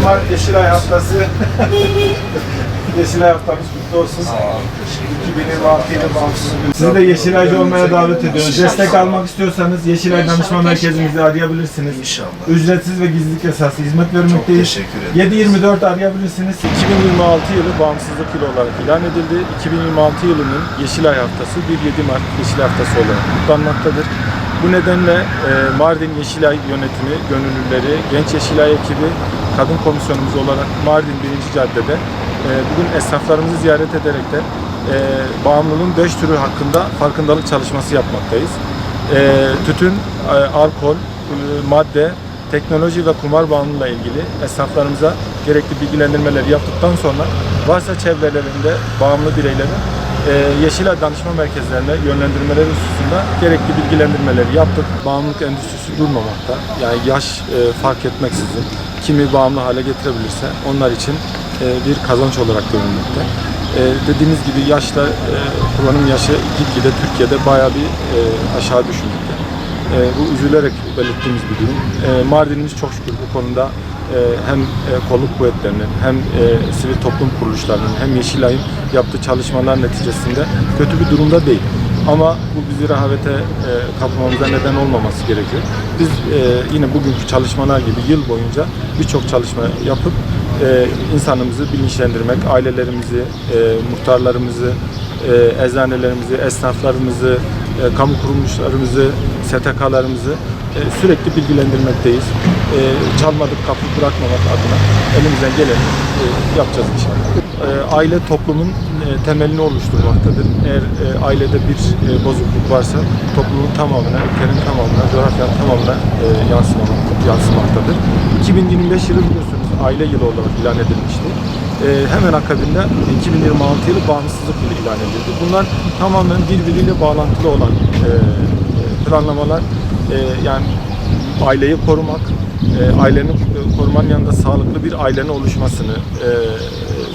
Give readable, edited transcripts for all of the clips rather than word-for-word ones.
Kemal Yeşilay Haftası. Yeşilay Haftamız kutlu olsun. 2026 yılı bağımsızlık. Sizi de Yeşilaycı olmaya davet ediyoruz. Destek almak istiyorsanız Yeşilay Danışma Merkezimizi arayabilirsiniz. İnşallah. Ücretsiz ve gizlilik esaslı hizmet vermekteyiz. Teşekkür ederim. 7/24 arayabilirsiniz. 2026 yılı bağımsızlık yılı olarak ilan edildi. 2026 yılının Yeşilay Haftası 1-7 Mart Yeşilay Haftası olarak kutlanmaktadır. Bu nedenle Mardin Yeşilay yönetimi, gönüllüleri, Genç Yeşilay ekibi, kadın komisyonumuz olarak Mardin 1. Cadde'de bugün esnaflarımızı ziyaret ederek de bağımlılığın 5 türü hakkında farkındalık çalışması yapmaktayız. Tütün, alkol, madde, teknoloji ve kumar bağımlılığıyla ilgili esnaflarımıza gerekli bilgilendirmeleri yaptıktan sonra varsa çevrelerinde bağımlı bireylerin Yeşilay Danışma Merkezlerine yönlendirmeleri hususunda gerekli bilgilendirmeleri yaptık. Bağımlılık endüstrisi durmamakta. Yani yaş fark etmeksizin kimi bağımlı hale getirebilirse onlar için bir kazanç olarak görülmekte. Dediğimiz gibi yaşla kullanım yaşı gitgide Türkiye'de bayağı bir aşağı düşmekte. Bu üzülerek belirttiğimiz bir durum. Mardin'imiz çok şükür bu konuda hem kolluk kuvvetlerinin hem sivil toplum kuruluşlarının hem Yeşilay'ın yaptığı çalışmalar neticesinde kötü bir durumda değil. Ama bu bizi rehavete kapılmamıza neden olmaması gerekiyor. Biz yine bugünkü çalışmalar gibi yıl boyunca birçok çalışma yapıp insanımızı bilinçlendirmek, ailelerimizi, muhtarlarımızı, eczanelerimizi, esnaflarımızı, kamu kuruluşlarımızı, STK'larımızı sürekli bilgilendirmekteyiz. Çalmadık kapı bırakmamak adına elimizden geleni yapacağız inşallah. Aile toplumun temelini oluşturmaktadır. Eğer ailede bir bozukluk varsa toplumun tamamına, ülkenin tamamına, coğrafyanın tamamına yansımaktadır. 2025 yılı biliyorsunuz aile yılı olarak ilan edilmişti. Hemen akabinde 2026 yılı bağımsızlık yılı ilan edildi. Bunlar tamamen birbiriyle bağlantılı olan planlamalar. Yani aileyi korumak, ailenin korumanın yanında sağlıklı bir ailenin oluşmasını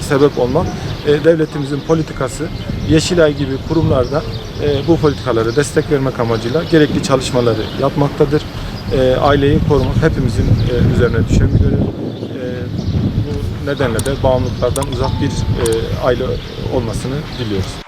sebep olmak. Devletimizin politikası Yeşilay gibi kurumlarda bu politikalara destek vermek amacıyla gerekli çalışmaları yapmaktadır. Aileyi korumak hepimizin üzerine düşen bir görev. Bu nedenle de bağımlılıklardan uzak bir aile olmasını diliyoruz.